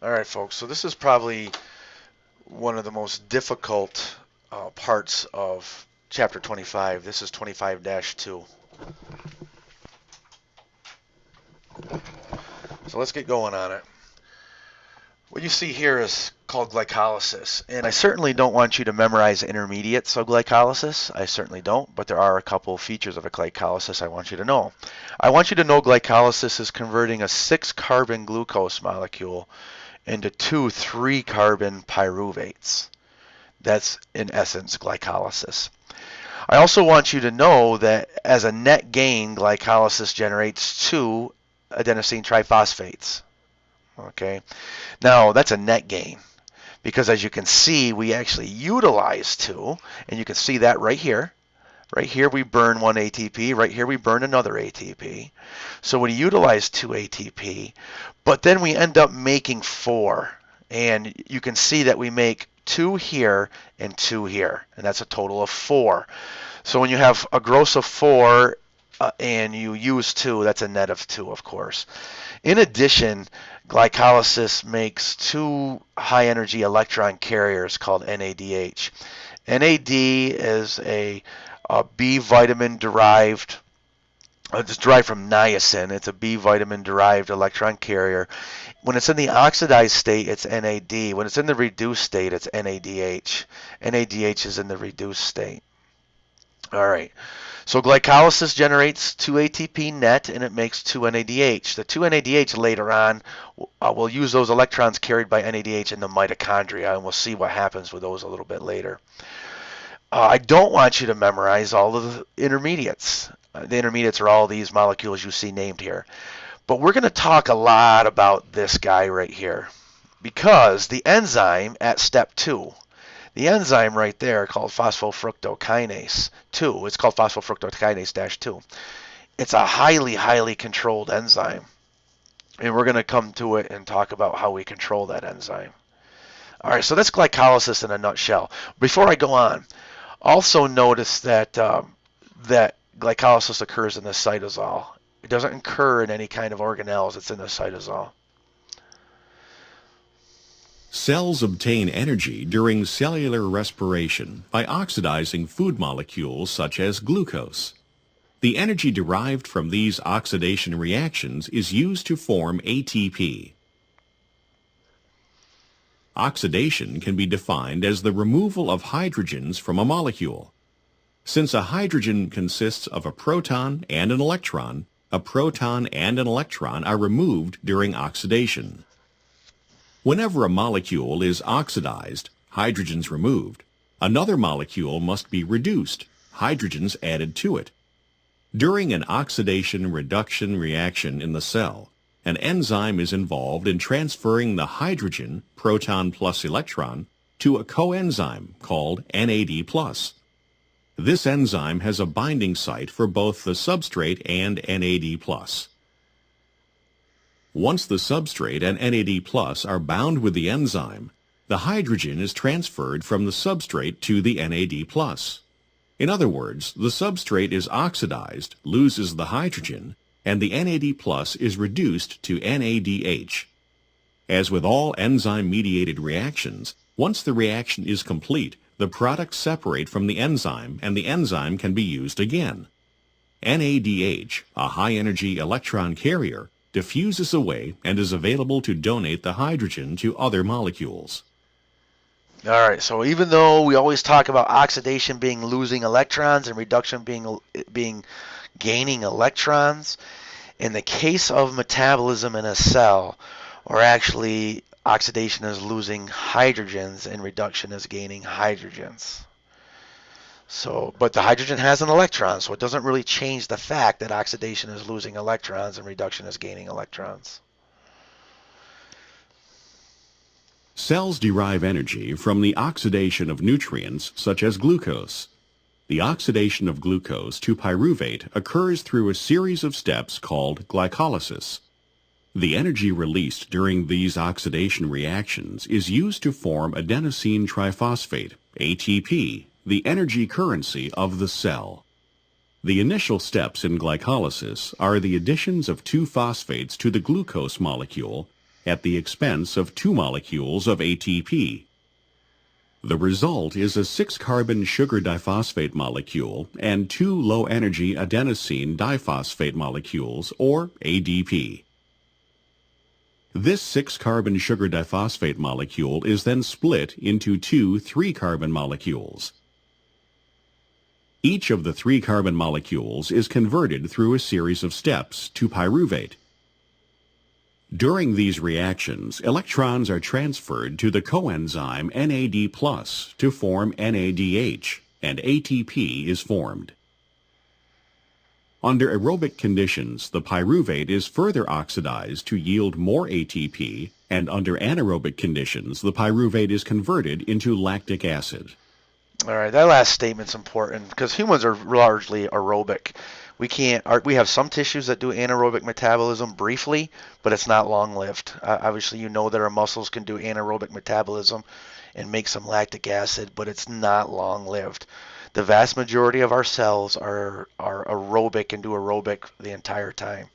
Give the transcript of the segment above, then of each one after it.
All right, folks. So this is probably one of the most difficult parts of chapter 25. This is 25-2. So let's get going on it. What you see here is called glycolysis, and I certainly don't want you to memorize intermediates of glycolysis. I certainly don't, but there are a couple features of a glycolysis I want you to know. I want you to know glycolysis is converting a 6-carbon glucose molecule into two 3-carbon pyruvates. That's in essence glycolysis. I also want you to know that as a net gain, glycolysis generates two adenosine triphosphates. Okay, now that's a net gain because as you can see, we actually utilize two, and you can see that right here. Right here we burn one ATP, right here we burn another ATP. So we utilize two ATP, but then we end up making four. And you can see that we make two here and two here, and that's a total of four. So when you have a gross of four and you use two, that's a net of two, of course. In addition, glycolysis makes two high energy electron carriers called NADH. NAD is a B vitamin derived, it's derived from niacin. It's a B vitamin derived electron carrier. When it's in the oxidized state, it's NAD. When it's in the reduced state, it's NADH. NADH is in the reduced state. All right. So glycolysis generates 2 ATP net, and it makes 2 NADH. The 2 NADH later on, we'll use those electrons carried by NADH in the mitochondria, and we'll see what happens with those a little bit later. I don't want you to memorize all of the intermediates. The intermediates are all these molecules you see named here. But we're going to talk a lot about this guy right here because the enzyme at step 2, the enzyme right there called phosphofructokinase 2, it's called phosphofructokinase 2. It's a highly, highly controlled enzyme. And we're going to come to it and talk about how we control that enzyme. All right, so that's glycolysis in a nutshell. Before I go on, also notice that that glycolysis occurs in the cytosol. It doesn't occur in any kind of organelles. It's in the cytosol. Cells obtain energy during cellular respiration by oxidizing food molecules such as glucose. The energy derived from these oxidation reactions is used to form ATP. Oxidation can be defined as the removal of hydrogens from a molecule. Since a hydrogen consists of a proton and an electron, a proton and an electron are removed during oxidation. Whenever a molecule is oxidized, hydrogens removed, another molecule must be reduced, hydrogens added to it. During an oxidation-reduction reaction in the cell, an enzyme is involved in transferring the hydrogen, proton plus electron, to a coenzyme called NAD+. This enzyme has a binding site for both the substrate and NAD+. Once the substrate and NAD+ are bound with the enzyme, the hydrogen is transferred from the substrate to the NAD+. In other words, the substrate is oxidized, loses the hydrogen, and the NAD+ is reduced to NADH. As with all enzyme-mediated reactions, once the reaction is complete, the products separate from the enzyme and the enzyme can be used again. NADH, a high-energy electron carrier, diffuses away and is available to donate the hydrogen to other molecules. All right, so even though we always talk about oxidation being losing electrons and reduction being gaining electrons, in the case of metabolism in a cell, or actually oxidation is losing hydrogens and reduction is gaining hydrogens. So, but the hydrogen has an electron, so it doesn't really change the fact that oxidation is losing electrons and reduction is gaining electrons. Cells derive energy from the oxidation of nutrients such as glucose. The oxidation of glucose to pyruvate occurs through a series of steps called glycolysis. The energy released during these oxidation reactions is used to form adenosine triphosphate, ATP, the energy currency of the cell. The initial steps in glycolysis are the additions of two phosphates to the glucose molecule at the expense of 2 molecules of ATP. The result is a 6-carbon sugar diphosphate molecule and 2 low-energy adenosine diphosphate molecules, or ADP. This 6-carbon sugar diphosphate molecule is then split into 2 3-carbon molecules. Each of the 3-carbon molecules is converted through a series of steps to pyruvate. During these reactions, electrons are transferred to the coenzyme NAD+ to form NADH, and ATP is formed. Under aerobic conditions, the pyruvate is further oxidized to yield more ATP, and under anaerobic conditions, the pyruvate is converted into lactic acid. All right, that last statement's important because humans are largely aerobic. We have some tissues that do anaerobic metabolism briefly, but it's not long-lived. Obviously, you know that our muscles can do anaerobic metabolism and make some lactic acid, but it's not long-lived. The vast majority of our cells are aerobic and do aerobic the entire time.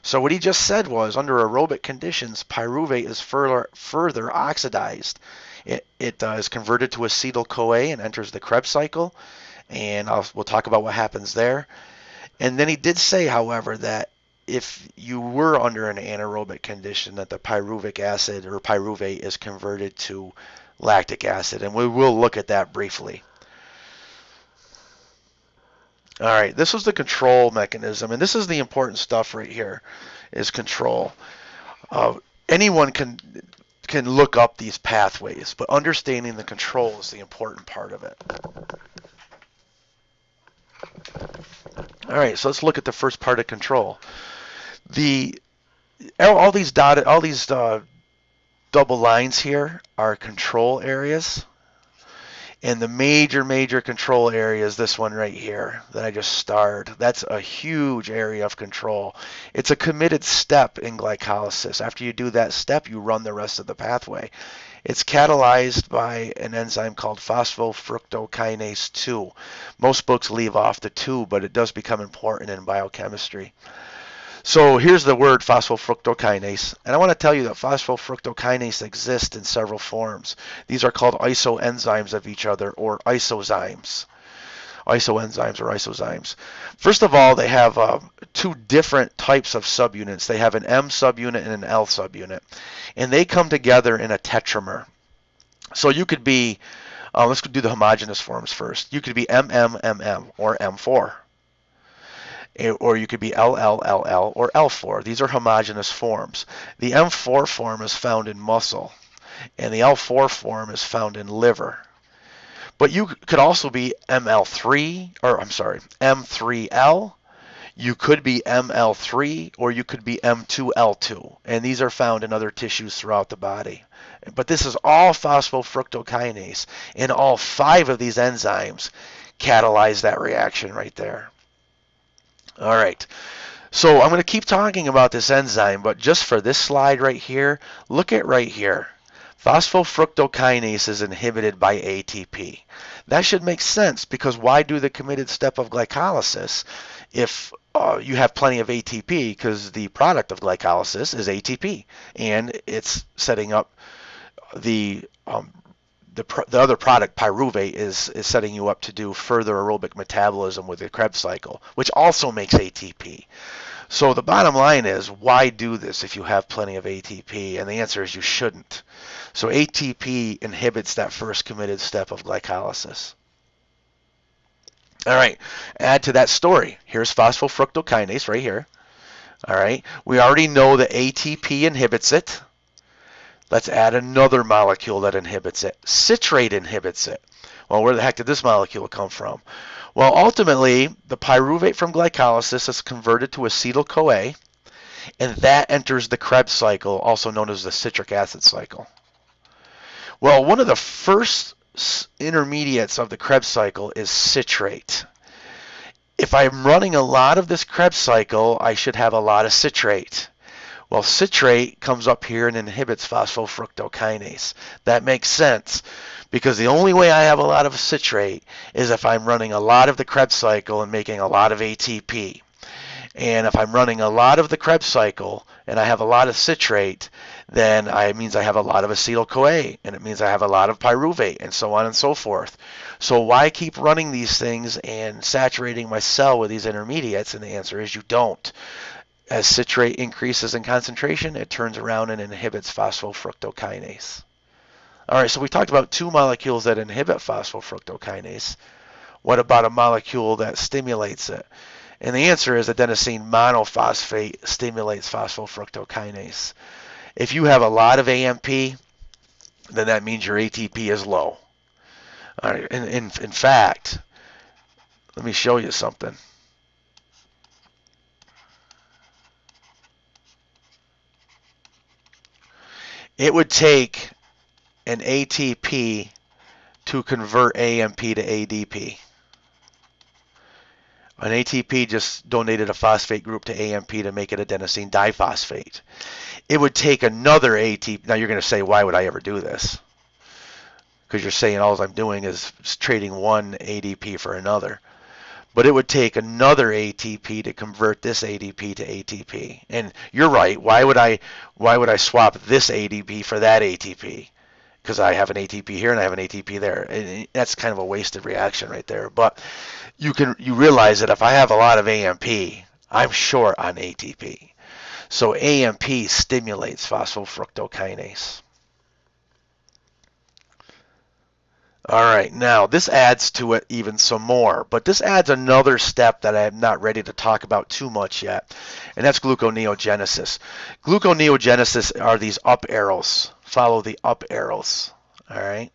So what he just said was, under aerobic conditions, pyruvate is further oxidized. It is converted to acetyl-CoA and enters the Krebs cycle, and we'll talk about what happens there. And then he did say, however, that if you were under an anaerobic condition, that the pyruvic acid or pyruvate is converted to lactic acid, and we will look at that briefly. All right, this was the control mechanism, and this is the important stuff right here, is control. Anyone can look up these pathways, but understanding the control is the important part of it. All right, so let's look at the first part of control. All these double lines here are control areas. And the major control area is this one right here that I just starred. That's a huge area of control. It's a committed step in glycolysis. After you do that step, you run the rest of the pathway. It's catalyzed by an enzyme called phosphofructokinase 2. Most books leave off the 2, but it does become important in biochemistry. So here's the word phosphofructokinase, and I want to tell you that phosphofructokinase exists in several forms. These are called isoenzymes of each other, or isozymes. Isoenzymes or isozymes. First of all, they have 2 different types of subunits. They have an M subunit and an L subunit, and they come together in a tetramer. So you could be, let's do the homogeneous forms first. You could be MMMM or M4. Or you could be LLLL or L4. These are homogeneous forms. The M4 form is found in muscle, and the L4 form is found in liver. But you could also be M3L. You could be ML3, or you could be M2L2, and these are found in other tissues throughout the body. But this is all phosphofructokinase, and all 5 of these enzymes catalyze that reaction right there. All right, so I'm going to keep talking about this enzyme, but just for this slide right here, look at right here. Phosphofructokinase is inhibited by ATP. That should make sense, because why do the committed step of glycolysis if you have plenty of ATP? Because the product of glycolysis is ATP, and it's setting up the other product, pyruvate, is setting you up to do further aerobic metabolism with the Krebs cycle, which also makes ATP. So the bottom line is, why do this if you have plenty of ATP? And the answer is you shouldn't. So ATP inhibits that first committed step of glycolysis. All right, add to that story. Here's phosphofructokinase right here. All right, we already know that ATP inhibits it. Let's add another molecule that inhibits it. Citrate inhibits it. Well, where the heck did this molecule come from? Well, ultimately, the pyruvate from glycolysis is converted to acetyl-CoA, and that enters the Krebs cycle, also known as the citric acid cycle. Well, one of the first intermediates of the Krebs cycle is citrate. If I'm running a lot of this Krebs cycle, I should have a lot of citrate. Well, citrate comes up here and inhibits phosphofructokinase. That makes sense, because the only way I have a lot of citrate is if I'm running a lot of the Krebs cycle and making a lot of ATP. And if I'm running a lot of the Krebs cycle and I have a lot of citrate, then it means I have a lot of acetyl-CoA, and it means I have a lot of pyruvate, and so on and so forth. So why keep running these things and saturating my cell with these intermediates? And the answer is you don't. As citrate increases in concentration, it turns around and inhibits phosphofructokinase. All right, so we talked about two molecules that inhibit phosphofructokinase. What about a molecule that stimulates it? And the answer is adenosine monophosphate stimulates phosphofructokinase. If you have a lot of AMP, then that means your ATP is low. All right, in fact, let me show you something. It would take an ATP to convert AMP to ADP. An ATP just donated a phosphate group to AMP to make it adenosine diphosphate. It would take another ATP. Now you're going to say, why would I ever do this? Because you're saying all I'm doing is trading one ADP for another. But it would take another ATP to convert this ADP to ATP. And you're right. Why would I swap this ADP for that ATP? Because I have an ATP here and I have an ATP there. And that's kind of a wasted reaction right there. But you realize that if I have a lot of AMP, I'm short on ATP. So AMP stimulates phosphofructokinase. All right, now this adds to it even some more, but this adds another step that I'm not ready to talk about too much yet, and that's gluconeogenesis. Gluconeogenesis are these up arrows. Follow the up arrows, all right?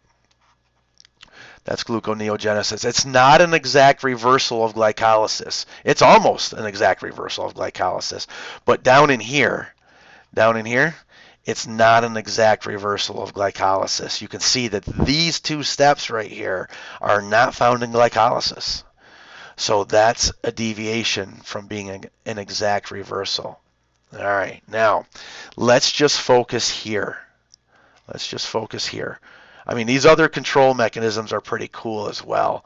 That's gluconeogenesis. It's not an exact reversal of glycolysis. It's almost an exact reversal of glycolysis, but down in here, it's not an exact reversal of glycolysis. You can see that these two steps right here are not found in glycolysis. So that's a deviation from being an exact reversal. All right, now let's just focus here. I mean, these other control mechanisms are pretty cool as well,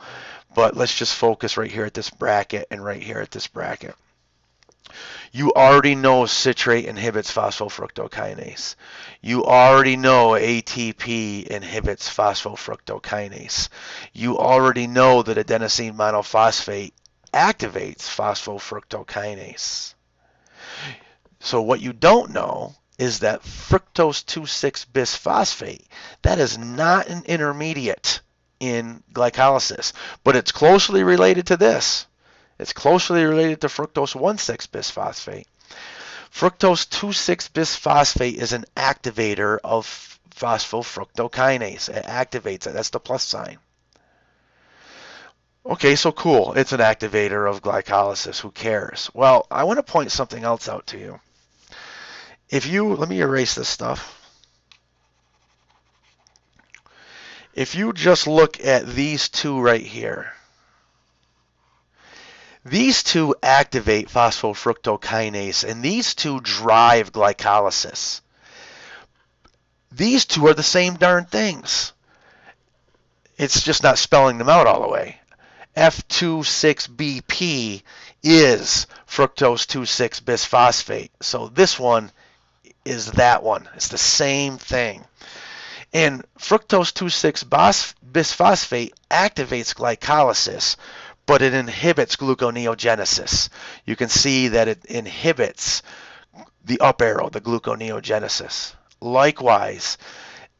but let's just focus right here at this bracket and right here at this bracket. You already know citrate inhibits phosphofructokinase. You already know ATP inhibits phosphofructokinase. You already know that adenosine monophosphate activates phosphofructokinase. So what you don't know is that fructose 2,6-bisphosphate, that is not an intermediate in glycolysis, but it's closely related to this. It's closely related to fructose 1,6-bisphosphate. Fructose 2,6-bisphosphate is an activator of phosphofructokinase. It activates it. That's the plus sign. Okay, so cool. It's an activator of glycolysis. Who cares? Well, I want to point something else out to you. Let me erase this stuff. If you just look at these two right here, these two activate phosphofructokinase, and these two drive glycolysis. These two are the same darn things. It's just not spelling them out all the way. F26BP is fructose 2,6-bisphosphate. So this one is that one. It's the same thing. And fructose 2,6-bisphosphate activates glycolysis, but it inhibits gluconeogenesis. You can see that it inhibits the up arrow, the gluconeogenesis. Likewise,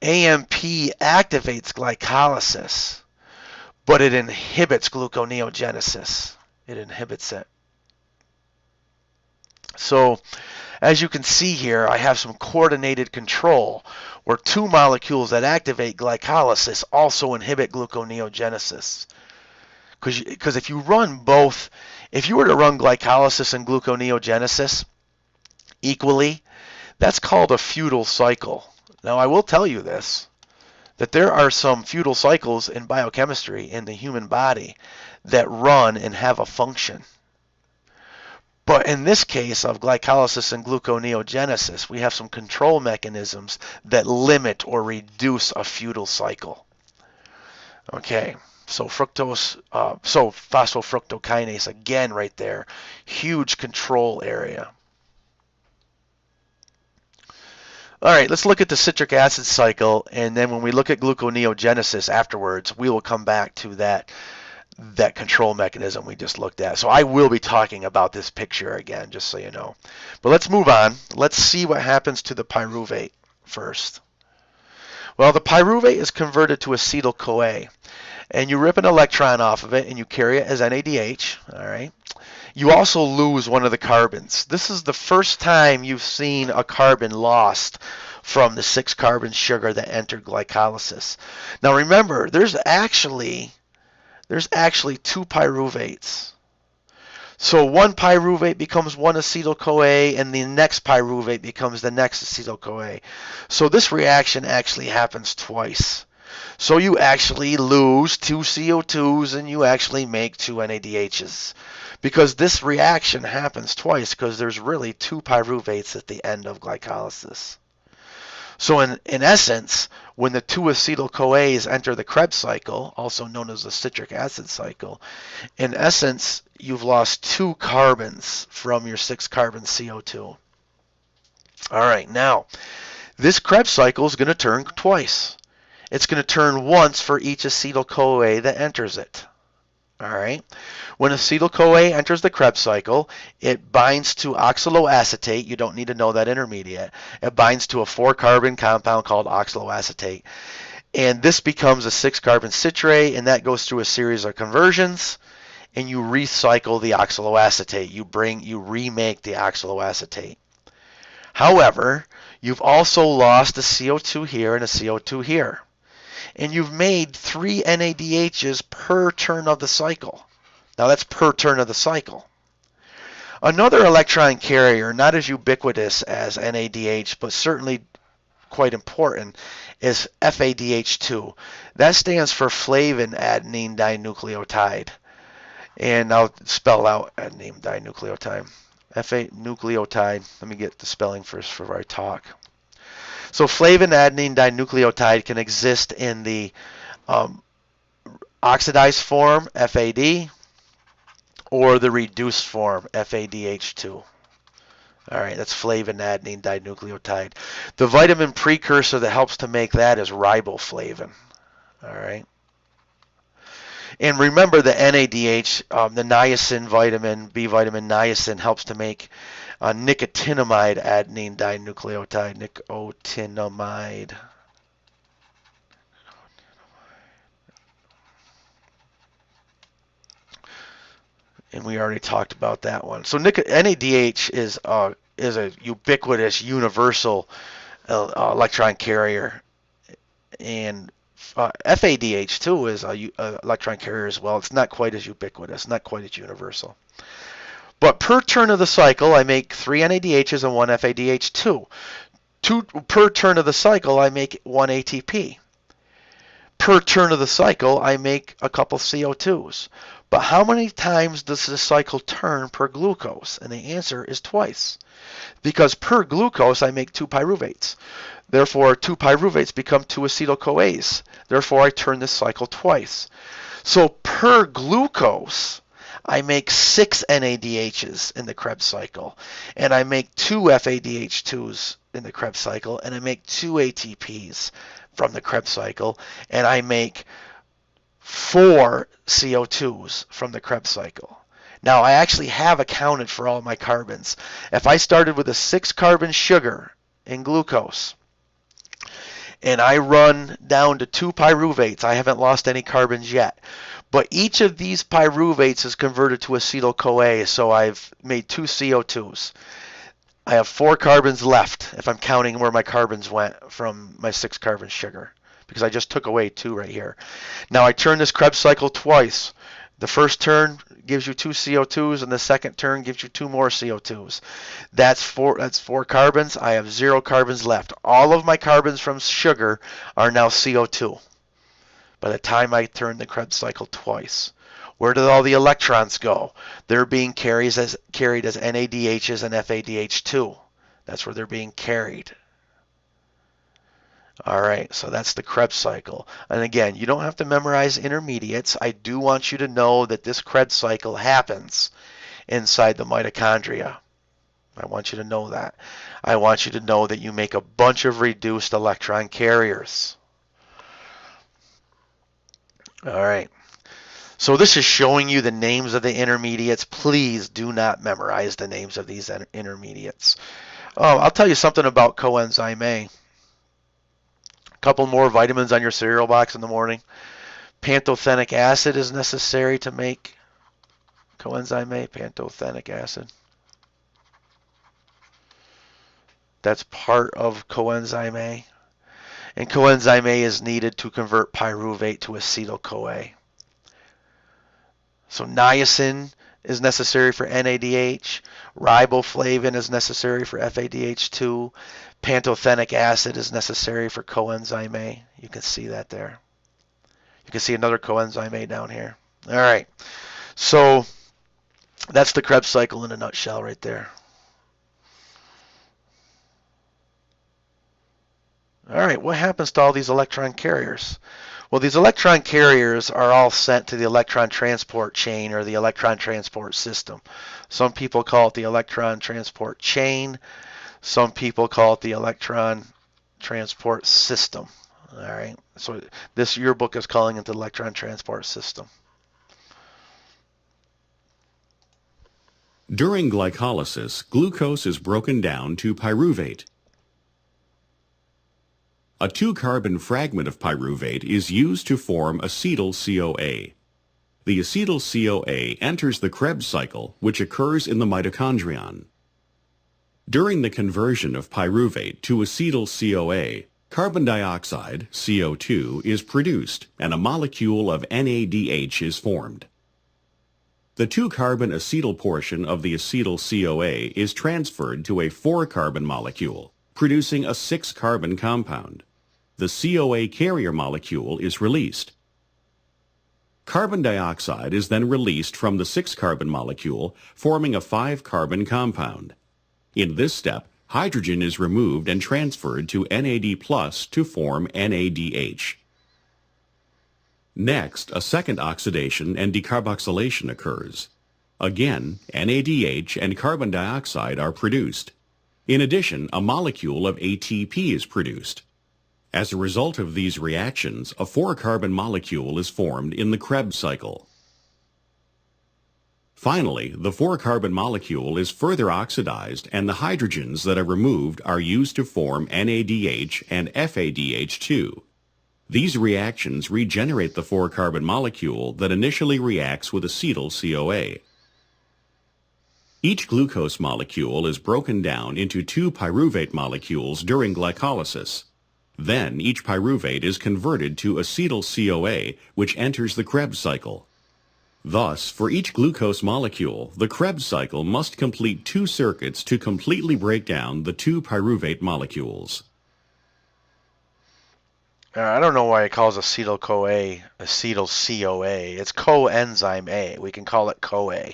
AMP activates glycolysis, but it inhibits gluconeogenesis. It inhibits it. So, as you can see here, I have some coordinated control where two molecules that activate glycolysis also inhibit gluconeogenesis. Because if you were to run glycolysis and gluconeogenesis equally, that's called a futile cycle. Now, I will tell you this, that there are some futile cycles in biochemistry in the human body that run and have a function. But in this case of glycolysis and gluconeogenesis, we have some control mechanisms that limit or reduce a futile cycle. Okay. So phosphofructokinase, again right there, huge control area. All right, let's look at the citric acid cycle, and then when we look at gluconeogenesis afterwards, we will come back to that control mechanism we just looked at. So I will be talking about this picture again, just so you know. But let's move on. Let's see what happens to the pyruvate first. Well, the pyruvate is converted to acetyl-CoA, and you rip an electron off of it and you carry it as NADH. All right. You also lose one of the carbons. This is the first time you've seen a carbon lost from the 6-carbon sugar that entered glycolysis. Now remember, there's actually 2 pyruvates. So one pyruvate becomes one acetyl-CoA, and the next pyruvate becomes the next acetyl-CoA. So this reaction actually happens twice. So you actually lose 2 CO2s and you actually make 2 NADHs. Because this reaction happens twice because there's really 2 pyruvates at the end of glycolysis. So in essence, when the 2 acetyl-CoAs enter the Krebs cycle, also known as the citric acid cycle, in essence, you've lost 2 carbons from your 6-carbon CO2. All right, now, this Krebs cycle is going to turn twice. It's going to turn once for each acetyl-CoA that enters it. All right. When acetyl-CoA enters the Krebs cycle, it binds to oxaloacetate. You don't need to know that intermediate. It binds to a 4-carbon compound called oxaloacetate. And this becomes a 6-carbon citrate, and that goes through a series of conversions, and you recycle the oxaloacetate. You remake the oxaloacetate. However, you've also lost a CO2 here and a CO2 here. And you've made 3 NADHs per turn of the cycle. Now that's per turn of the cycle. Another electron carrier, not as ubiquitous as NADH, but certainly quite important, is FADH2. That stands for flavin adenine dinucleotide. And I'll spell out adenine dinucleotide. FA nucleotide. Let me get the spelling first before I talk. So flavin adenine dinucleotide can exist in the oxidized form, FAD, or the reduced form, FADH2. All right, that's flavin adenine dinucleotide. The vitamin precursor that helps to make that is riboflavin. All right. And remember the NADH, the niacin vitamin, B vitamin niacin, helps to make nicotinamide adenine dinucleotide, nicotinamide. And we already talked about that one. So NADH is a ubiquitous, universal electron carrier, and FADH2 is a electron carrier as well. It's not quite as ubiquitous, not quite as universal. But per turn of the cycle, I make 3 NADHs and 1 FADH2. Per turn of the cycle, I make 1 ATP. Per turn of the cycle, I make a couple CO2s. But how many times does the cycle turn per glucose? And the answer is twice. Because per glucose, I make 2 pyruvates. Therefore, 2 pyruvates become 2 acetyl-CoAs. Therefore, I turn this cycle twice. So per glucose, I make 6 NADHs in the Krebs cycle, and I make 2 FADH2s in the Krebs cycle, and I make 2 ATPs from the Krebs cycle, and I make 4 CO2s from the Krebs cycle. Now, I actually have accounted for all my carbons. If I started with a 6-carbon sugar in glucose, and I run down to 2 pyruvates, I haven't lost any carbons yet. But each of these pyruvates is converted to acetyl-CoA, so I've made 2 CO2s. I have 4 carbons left if I'm counting where my carbons went from my 6-carbon sugar, because I just took away 2 right here. Now I turn this Krebs cycle twice. The first turn gives you 2 CO2s, and the second turn gives you 2 more CO2s. That's 4 carbons. I have 0 carbons left. All of my carbons from sugar are now CO2 by the time I turn the Krebs cycle twice. Where did all the electrons go? They're being carried as NADHs and FADH2. That's where they're being carried. All right, so that's the Krebs cycle. And again, you don't have to memorize intermediates. I do want you to know that this Krebs cycle happens inside the mitochondria. I want you to know that. I want you to know that you make a bunch of reduced electron carriers. All right. So this is showing you the names of the intermediates. Please do not memorize the names of these intermediates. I'll tell you something about coenzyme A. A couple more vitamins on your cereal box in the morning. Pantothenic acid is necessary to make coenzyme A, pantothenic acid. That's part of coenzyme A. And coenzyme A is needed to convert pyruvate to acetyl-CoA. So niacin is necessary for NADH. Riboflavin is necessary for FADH2. Pantothenic acid is necessary for coenzyme A. You can see that there. You can see another coenzyme A down here. All right. So that's the Krebs cycle in a nutshell right there. All right, what happens to all these electron carriers? Well, these electron carriers are all sent to the electron transport chain or the electron transport system. Some people call it the electron transport chain. Some people call it the electron transport system. All right, so your book is calling it the electron transport system. During glycolysis, glucose is broken down to pyruvate. A 2-carbon fragment of pyruvate is used to form acetyl-CoA. The acetyl-CoA enters the Krebs cycle, which occurs in the mitochondrion. During the conversion of pyruvate to acetyl-CoA, carbon dioxide, CO2, is produced and a molecule of NADH is formed. The 2-carbon acetyl portion of the acetyl-CoA is transferred to a 4-carbon molecule, producing a 6-carbon compound. The CoA carrier molecule is released. Carbon dioxide is then released from the 6-carbon molecule, forming a 5-carbon compound. In this step, hydrogen is removed and transferred to NAD+ to form NADH. Next, a second oxidation and decarboxylation occurs. Again, NADH and carbon dioxide are produced. In addition, a molecule of ATP is produced. As a result of these reactions, a 4-carbon molecule is formed in the Krebs cycle. Finally, the 4-carbon molecule is further oxidized and the hydrogens that are removed are used to form NADH and FADH2. These reactions regenerate the 4-carbon molecule that initially reacts with acetyl-CoA. Each glucose molecule is broken down into 2 pyruvate molecules during glycolysis. Then each pyruvate is converted to acetyl-CoA, which enters the Krebs cycle. Thus, for each glucose molecule, the Krebs cycle must complete 2 circuits to completely break down the 2 pyruvate molecules. I don't know why it calls acetyl-CoA acetyl-CoA. It's coenzyme A. We can call it CoA.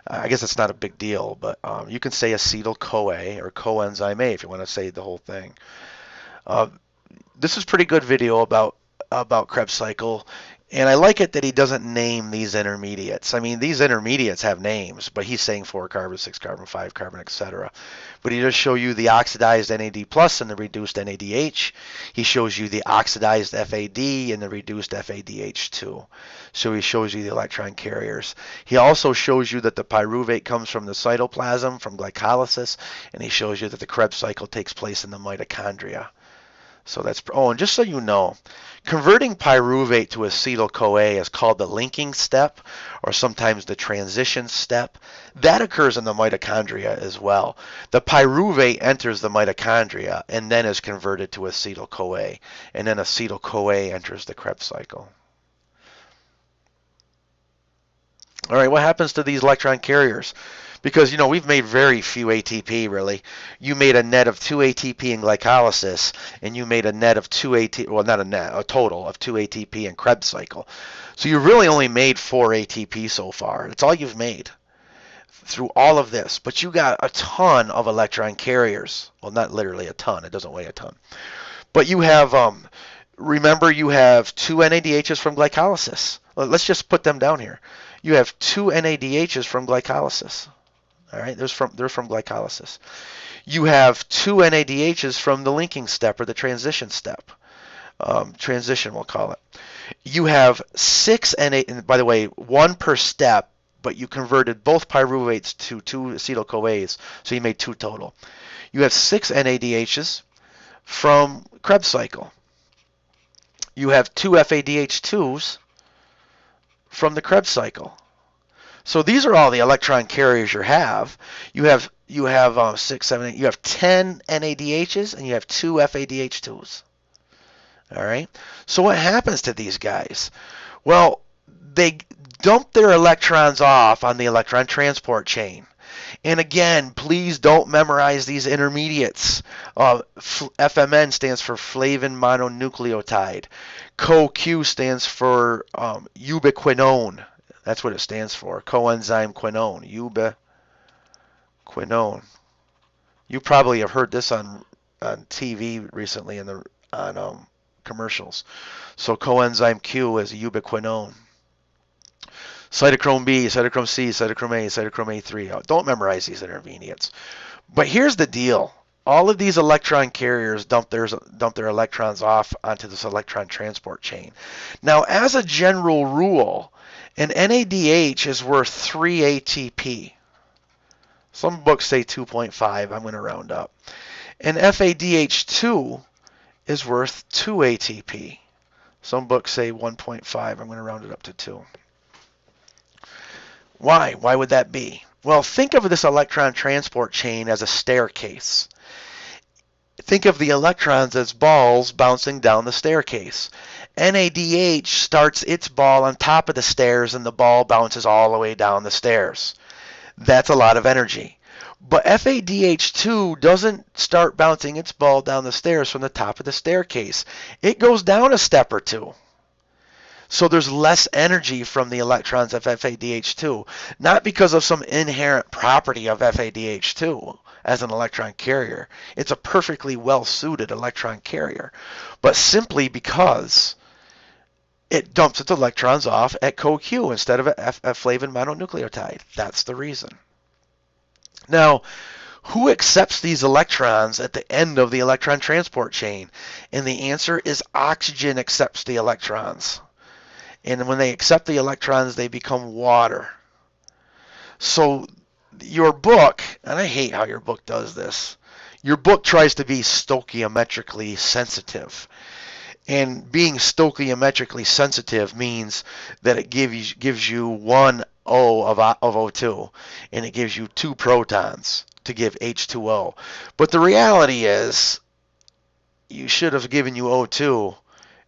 I guess it's not a big deal, but you can say acetyl-CoA or coenzyme A if you want to say the whole thing. This is pretty good video about Krebs cycle, and I like it that he doesn't name these intermediates. I mean, these intermediates have names, but he's saying 4-carbon, 6-carbon, 5-carbon, etc. But he does show you the oxidized NAD plus and the reduced NADH. He shows you the oxidized FAD and the reduced FADH2. So he shows you the electron carriers. He also shows you that the pyruvate comes from the cytoplasm, from glycolysis, and he shows you that the Krebs cycle takes place in the mitochondria. So that's, and just so you know, converting pyruvate to acetyl-CoA is called the linking step, or sometimes the transition step. That occurs in the mitochondria as well. The pyruvate enters the mitochondria and then is converted to acetyl-CoA, and then acetyl-CoA enters the Krebs cycle. All right, what happens to these electron carriers? Because, we've made very few ATP, really. You made a net of 2 ATP in glycolysis, and you made a net of 2 ATP, well, not a net, a total of 2 ATP in Krebs cycle. So you really only made 4 ATP so far. That's all you've made through all of this. But you got a ton of electron carriers. Well, not literally a ton. It doesn't weigh a ton. But you have, remember, you have 2 NADHs from glycolysis. Let's just put them down here. You have 2 NADHs from glycolysis. All right, they're from glycolysis. You have two NADHs from the linking step or the transition step. Transition, we'll call it. You have six NA, and by the way, one per step, but you converted both pyruvates to two acetyl-CoAs, so you made two total. You have six NADHs from Krebs cycle. You have two FADH2s from the Krebs cycle. So these are all the electron carriers you have. You have 6, 7, 8. You have 10 NADHs and you have two FADH2s. All right. So what happens to these guys? Well, they dump their electrons off on the electron transport chain. And again, please don't memorize these intermediates. FMN stands for flavin mononucleotide. CoQ stands for ubiquinone. That's what it stands for. Coenzyme quinone. Ubiquinone. You probably have heard this on TV recently on commercials. So coenzyme Q is ubiquinone. Cytochrome B, cytochrome C, cytochrome A, cytochrome A3. Don't memorize these intermediates. But here's the deal. All of these electron carriers dump their electrons off onto this electron transport chain. Now, as a general rule, an NADH is worth 3 ATP. Some books say 2.5. I'm going to round up. An FADH2 is worth 2 ATP. Some books say 1.5. I'm going to round it up to 2. Why? Why would that be? Well, think of this electron transport chain as a staircase. Think of the electrons as balls bouncing down the staircase. NADH starts its ball on top of the stairs and the ball bounces all the way down the stairs. That's a lot of energy. But FADH2 doesn't start bouncing its ball down the stairs from the top of the staircase. It goes down a step or two. So there's less energy from the electrons of FADH2, not because of some inherent property of FADH2 as an electron carrier. It's a perfectly well-suited electron carrier, but simply because it dumps its electrons off at CoQ instead of a flavin mononucleotide. That's the reason. Now, who accepts these electrons at the end of the electron transport chain? And the answer is oxygen accepts the electrons. And when they accept the electrons, they become water. So your book, and I hate how your book does this, your book tries to be stoichiometrically sensitive. And being stoichiometrically sensitive means that it gives you 1 O of O2, and it gives you 2 protons to give H2O. But the reality is, you should have given you O2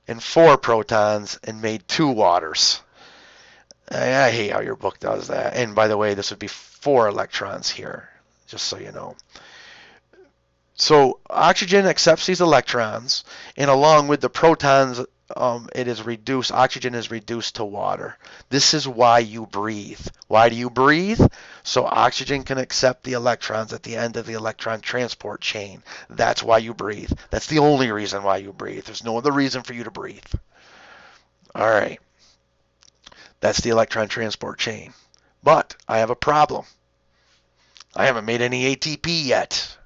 and 4 protons and made 2 waters. I hate how your book does that. And by the way, this would be 4 electrons here, just so you know. So oxygen accepts these electrons, and along with the protons, it is reduced. Oxygen is reduced to water. This is why you breathe. Why do you breathe? So oxygen can accept the electrons at the end of the electron transport chain. That's why you breathe. That's the only reason why you breathe. There's no other reason for you to breathe. All right. That's the electron transport chain. But I have a problem. I haven't made any ATP yet.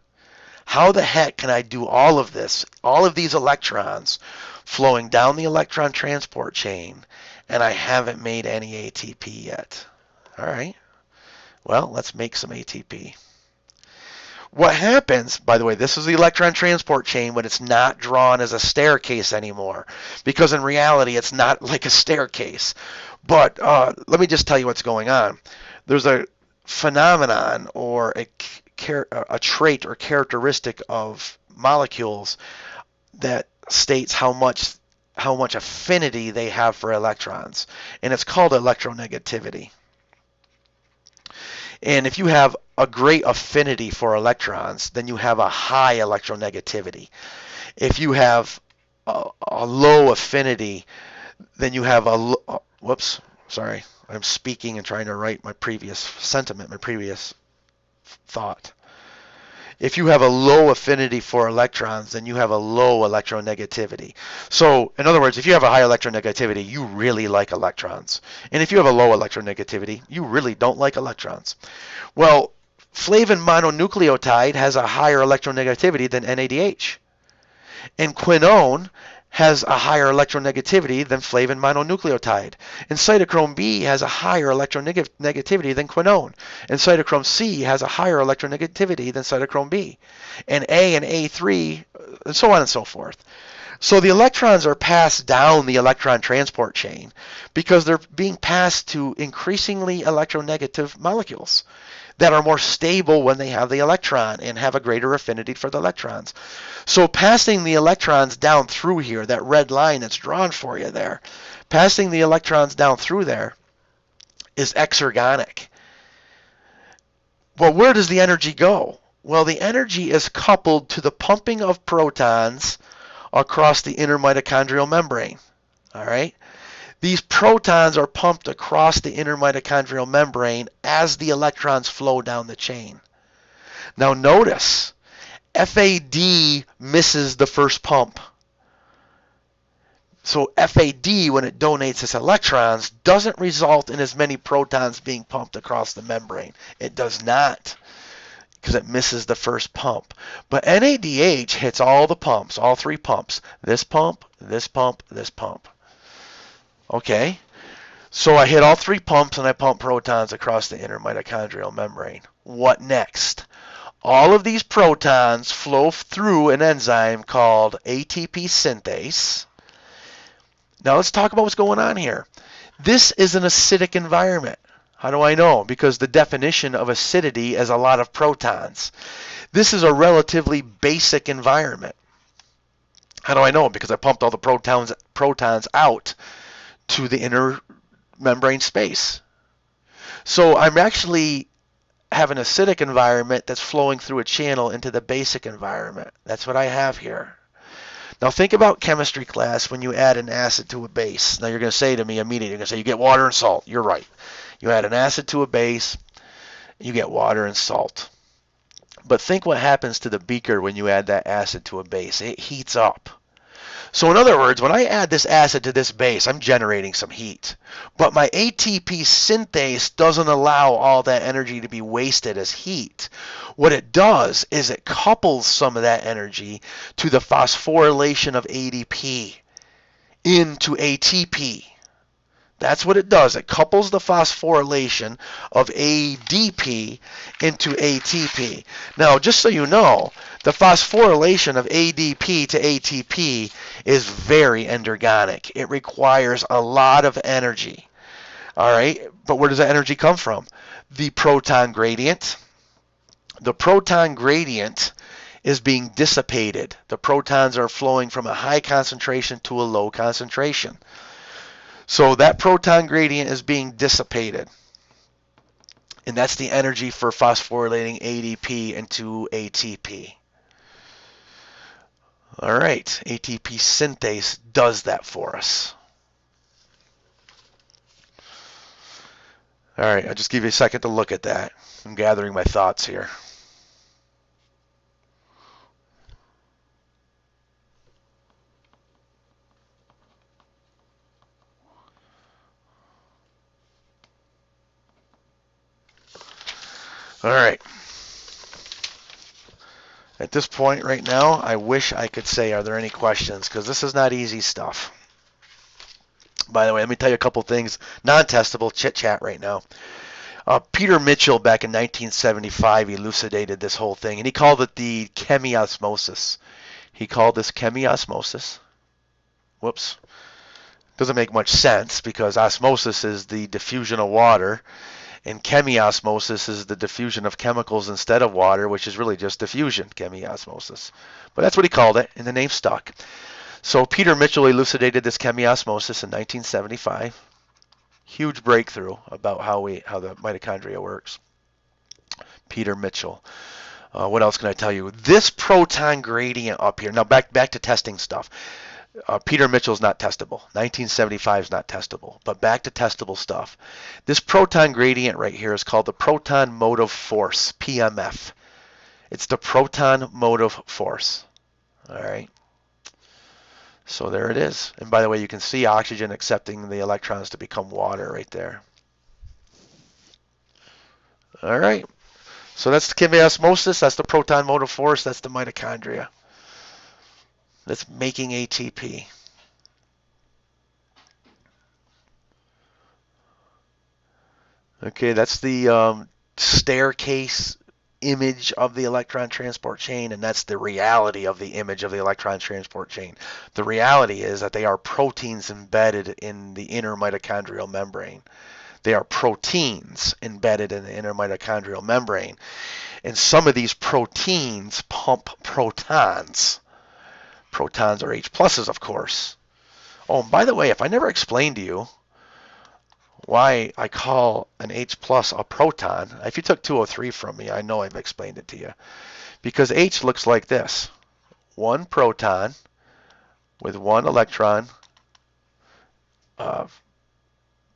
How the heck can I do all of this, all of these electrons flowing down the electron transport chain, and I haven't made any ATP yet? All right. Well, let's make some ATP. What happens, by the way, this is the electron transport chain when it's not drawn as a staircase anymore, because in reality it's not like a staircase. But let me just tell you what's going on. There's a phenomenon or a trait or characteristic of molecules that states how much affinity they have for electrons, and it's called electronegativity. And if you have a great affinity for electrons, then you have a high electronegativity. If you have a low affinity, then you have whoops, sorry, I'm speaking and trying to write my previous sentiment, my previous thought. If you have a low affinity for electrons, then you have a low electronegativity. So, in other words, if you have a high electronegativity, you really like electrons. And if you have a low electronegativity, you really don't like electrons. Well, flavin mononucleotide has a higher electronegativity than NADH. And quinone has a higher electronegativity than flavin mononucleotide. And cytochrome B has a higher electronegativity than quinone. And cytochrome C has a higher electronegativity than cytochrome B. And A and A3, and so on and so forth. So the electrons are passed down the electron transport chain because they're being passed to increasingly electronegative molecules that are more stable when they have the electron and have a greater affinity for the electrons. So passing the electrons down through here, that red line that's drawn for you there, passing the electrons down through there is exergonic. Well, where does the energy go? Well, the energy is coupled to the pumping of protons across the inner mitochondrial membrane. All right? These protons are pumped across the inner mitochondrial membrane as the electrons flow down the chain. Now notice, FAD misses the first pump. So FAD, when it donates its electrons, doesn't result in as many protons being pumped across the membrane. It does not, because it misses the first pump. But NADH hits all the pumps, all three pumps. This pump, this pump, this pump. Okay? So I hit all three pumps and I pump protons across the inner mitochondrial membrane. What next? All of these protons flow through an enzyme called ATP synthase. Now let's talk about what's going on here. This is an acidic environment. How do I know? Because the definition of acidity is a lot of protons. This is a relatively basic environment. How do I know? Because I pumped all the protons out to the inner membrane space. So I'm actually have an acidic environment that's flowing through a channel into the basic environment. That's what I have here. Now think about chemistry class when you add an acid to a base. Now you're going to say to me immediately, you're going to say you get water and salt. You're right. You add an acid to a base, you get water and salt. But think what happens to the beaker when you add that acid to a base. It heats up. So in other words, when I add this acid to this base, I'm generating some heat. But my ATP synthase doesn't allow all that energy to be wasted as heat. What it does is it couples some of that energy to the phosphorylation of ADP into ATP. That's what it does. It couples the phosphorylation of ADP into ATP. Now, just so you know, the phosphorylation of ADP to ATP is very endergonic. It requires a lot of energy. All right, but where does that energy come from? The proton gradient. The proton gradient is being dissipated. The protons are flowing from a high concentration to a low concentration. So that proton gradient is being dissipated. And that's the energy for phosphorylating ADP into ATP. All right, ATP synthase does that for us. All right, I'll just give you a second to look at that. I'm gathering my thoughts here. All right. At this point right now, I wish I could say, are there any questions? Because this is not easy stuff. By the way, let me tell you a couple things. Non-testable chit-chat right now. Peter Mitchell, back in 1975, elucidated this whole thing, and he called it the chemiosmosis. He called this chemiosmosis. Whoops. Doesn't make much sense because osmosis is the diffusion of water, and chemiosmosis is the diffusion of chemicals instead of water, which is really just diffusion, chemiosmosis. But that's what he called it, and the name stuck. So Peter Mitchell elucidated this chemiosmosis in 1975. Huge breakthrough about how the mitochondria works. Peter Mitchell. What else can I tell you? This proton gradient up here. Now back to testing stuff. Peter Mitchell's not testable. 1975 is not testable. But back to testable stuff. This proton gradient right here is called the proton motive force, PMF. It's the proton motive force. All right. So there it is. And by the way, you can see oxygen accepting the electrons to become water right there. All right. So that's the chemiosmosis, that's the proton motive force, that's the mitochondria. That's making ATP. Okay, that's the staircase image of the electron transport chain, and that's the reality of the image of the electron transport chain. The reality is that they are proteins embedded in the inner mitochondrial membrane. They are proteins embedded in the inner mitochondrial membrane. And some of these proteins pump protons. Protons are H pluses, of course. Oh, and by the way, if I never explained to you why I call an H plus a proton, if you took 203 from me, I know I've explained it to you. Because H looks like this. One proton with one electron uh,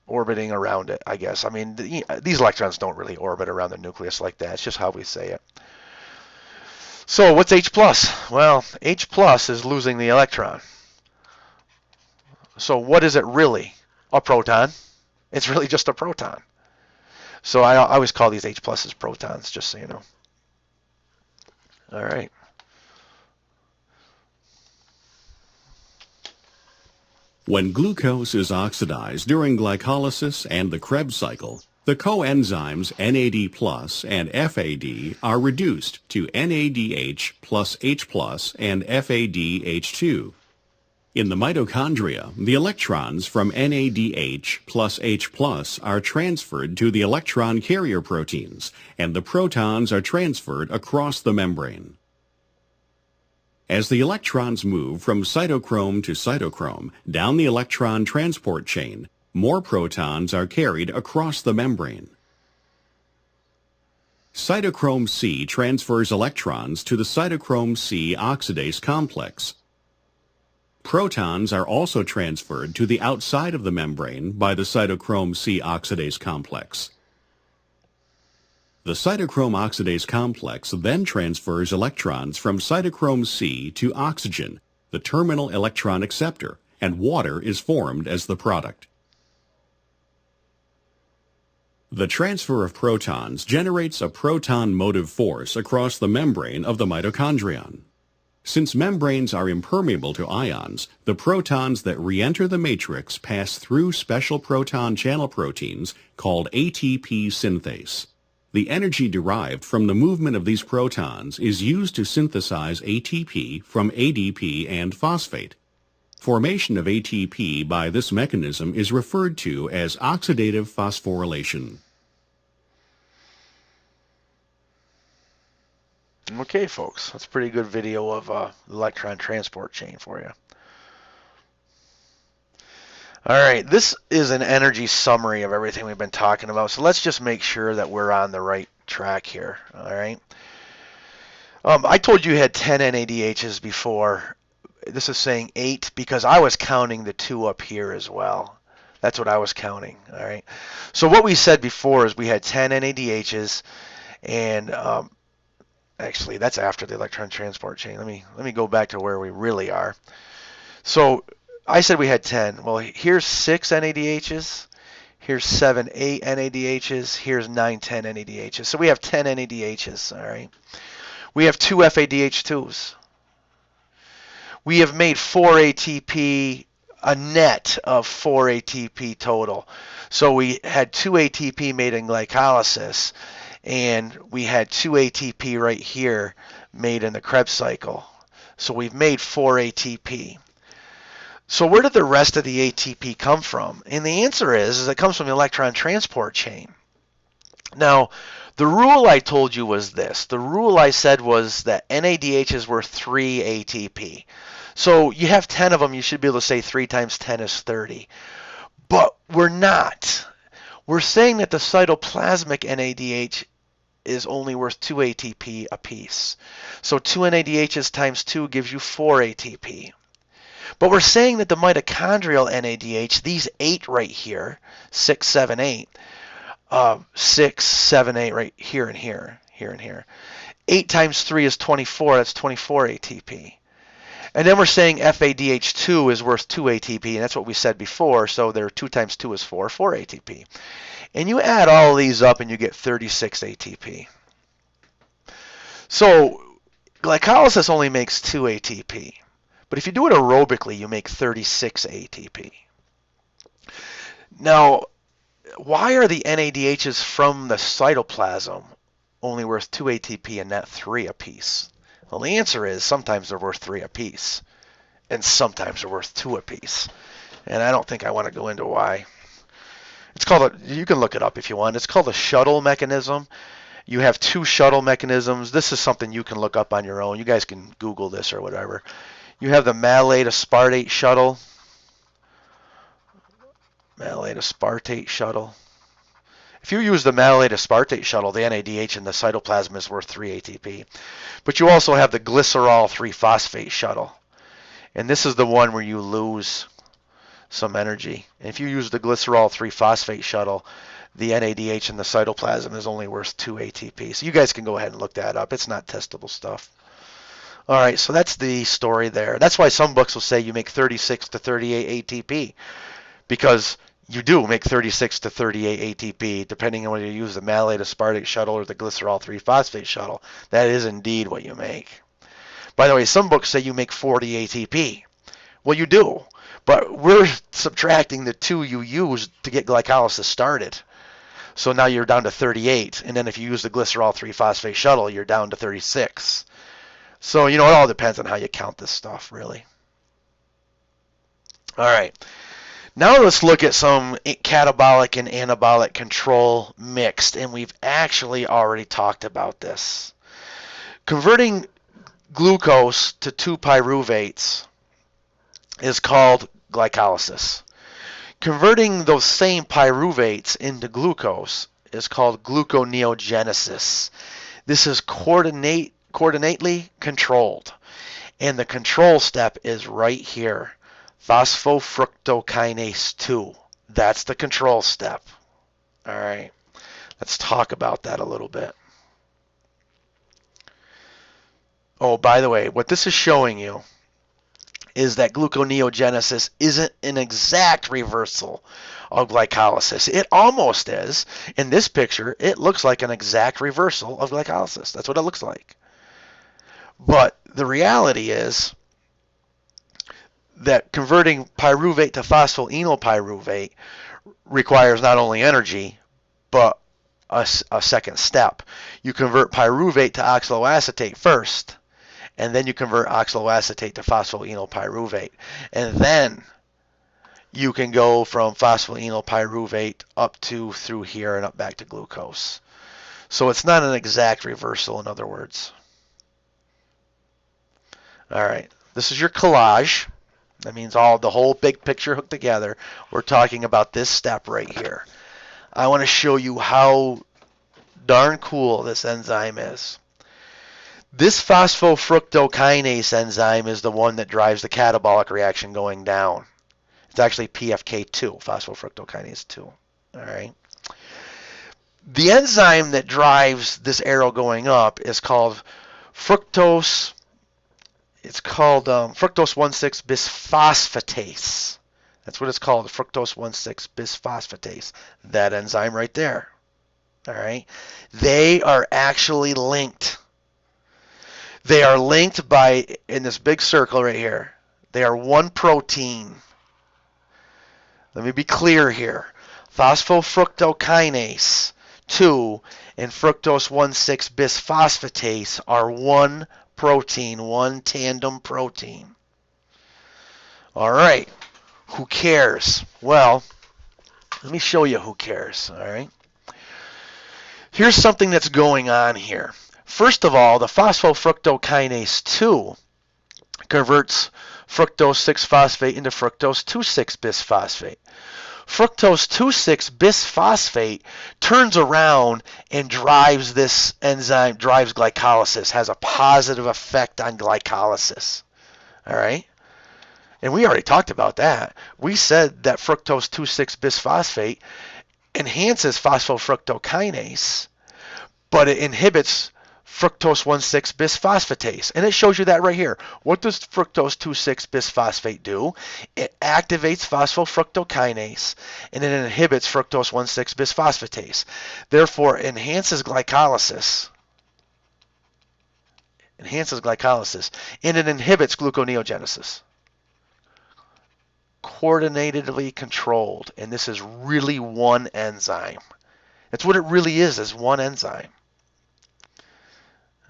orbiting around it, I guess. I mean, these electrons don't really orbit around the nucleus like that. It's just how we say it. So what's H plus? Well, H plus is losing the electron. So what is it really? A proton. It's really just a proton. So I always call these H pluses protons, just so you know. All right. When glucose is oxidized during glycolysis and the Krebs cycle, the coenzymes NAD plus and FAD are reduced to NADH plus H plus and FADH2. In the mitochondria, the electrons from NADH plus H plus are transferred to the electron carrier proteins, and the protons are transferred across the membrane. As the electrons move from cytochrome to cytochrome down the electron transport chain, more protons are carried across the membrane. Cytochrome C transfers electrons to the cytochrome C oxidase complex. Protons are also transferred to the outside of the membrane by the cytochrome C oxidase complex. The cytochrome oxidase complex then transfers electrons from cytochrome C to oxygen, the terminal electron acceptor, and water is formed as the product. The transfer of protons generates a proton motive force across the membrane of the mitochondrion. Since membranes are impermeable to ions, the protons that re-enter the matrix pass through special proton channel proteins called ATP synthase. The energy derived from the movement of these protons is used to synthesize ATP from ADP and phosphate. Formation of ATP by this mechanism is referred to as oxidative phosphorylation. Okay, folks, that's a pretty good video of the electron transport chain for you. All right, this is an energy summary of everything we've been talking about. So let's just make sure that we're on the right track here. All right. I told you had 10 NADHs before. This is saying 8 because I was counting the 2 up here as well. That's what I was counting. All right. So what we said before is we had 10 NADHs, and actually that's after the electron transport chain. Let me go back to where we really are. So I said we had 10. Well, here's 6 NADHs. Here's 7, 8 NADHs. Here's 9, 10 NADHs. So we have 10 NADHs, all right? We have 2 FADH2s. We have made 4 ATP, a net of 4 ATP total. So we had 2 ATP made in glycolysis, and we had 2 ATP right here made in the Krebs cycle. So we've made 4 ATP. So where did the rest of the ATP come from? And the answer is it comes from the electron transport chain. Now, the rule I told you was this. The rule I said was that NADHs were 3 ATP. So you have 10 of them, you should be able to say 3 times 10 is 30. But we're not. We're saying that the cytoplasmic NADH is only worth 2 ATP apiece. So 2 NADHs times 2 gives you 4 ATP. But we're saying that the mitochondrial NADH, these 8 right here, 6, 7, 8, 6, 7, 8 right here and here, here and here. 8 times 3 is 24, that's 24 ATP. And then we're saying FADH2 is worth 2 ATP, and that's what we said before, so there 2 times 2 is 4, 4 ATP. And you add all of these up and you get 36 ATP. So glycolysis only makes 2 ATP. But if you do it aerobically, you make 36 ATP. Now, why are the NADHs from the cytoplasm only worth 2 ATP and not 3 apiece? Well, the answer is sometimes they're worth 3 apiece, and sometimes they're worth 2 apiece. And I don't think I want to go into why. It's called you can look it up if you want. It's called a shuttle mechanism. You have 2 shuttle mechanisms. This is something you can look up on your own. You guys can Google this or whatever. You have the malate aspartate shuttle. Malate aspartate shuttle. If you use the malate aspartate shuttle, the NADH in the cytoplasm is worth 3 ATP. But you also have the glycerol 3-phosphate shuttle. And this is the one where you lose some energy. And if you use the glycerol 3-phosphate shuttle, the NADH in the cytoplasm is only worth 2 ATP. So you guys can go ahead and look that up. It's not testable stuff. All right, so that's the story there. That's why some books will say you make 36 to 38 ATP, because you do make 36 to 38 ATP, depending on whether you use the malate aspartate shuttle or the glycerol 3-phosphate shuttle. That is indeed what you make. By the way, some books say you make 40 ATP. Well, you do, but we're subtracting the 2 you used to get glycolysis started. So now you're down to 38, and then if you use the glycerol 3-phosphate shuttle, you're down to 36. So, it all depends on how you count this stuff, really. All right. Now let's look at some catabolic and anabolic control mixed, and we've actually already talked about this. Converting glucose to 2-pyruvates is called glycolysis. Converting those same pyruvates into glucose is called gluconeogenesis. This is coordinately controlled, and the control step is right here. Phosphofructokinase 2. That's the control step. All right, let's talk about that a little bit. Oh, by the way, what this is showing you is that gluconeogenesis isn't an exact reversal of glycolysis. It almost is. In this picture, it looks like an exact reversal of glycolysis. That's what it looks like. But the reality is that converting pyruvate to phosphoenolpyruvate requires not only energy, but a second step. You convert pyruvate to oxaloacetate first, and then you convert oxaloacetate to phosphoenolpyruvate. And then you can go from phosphoenolpyruvate up to through here and up back to glucose. So it's not an exact reversal, in other words. All right, this is your collage. That means the whole big picture hooked together. We're talking about this step right here. I want to show you how darn cool this enzyme is. This phosphofructokinase enzyme is the one that drives the catabolic reaction going down. It's actually PFK2, phosphofructokinase 2. All right. The enzyme that drives this arrow going up is called fructose. It's called fructose 1,6 bisphosphatase. That's what it's called, fructose 1,6 bisphosphatase. That enzyme right there. All right. They are actually linked. They are linked in this big circle right here. They are one protein. Let me be clear here. Phosphofructokinase 2 and fructose 1,6 bisphosphatase are one protein, one tandem protein. All right. Who cares? Well, let me show you who cares. All right. Here's something that's going on here. First of all, the phosphofructokinase 2 converts fructose 6-phosphate into fructose 2,6 bisphosphate. Fructose 2,6 bisphosphate turns around and drives this enzyme, drives glycolysis, has a positive effect on glycolysis. All right? And we already talked about that. We said that fructose 2,6 bisphosphate enhances phosphofructokinase, but it inhibits fructose 1,6 bisphosphatase. And it shows you that right here. What does fructose 2,6 bisphosphate do? It activates phosphofructokinase, and it inhibits fructose 1,6 bisphosphatase. 6 bisphosphatase. Therefore, it enhances glycolysis. enhances glycolysis, and it inhibits gluconeogenesis. Coordinatedly controlled, and this is really one enzyme. That's what it really is one enzyme.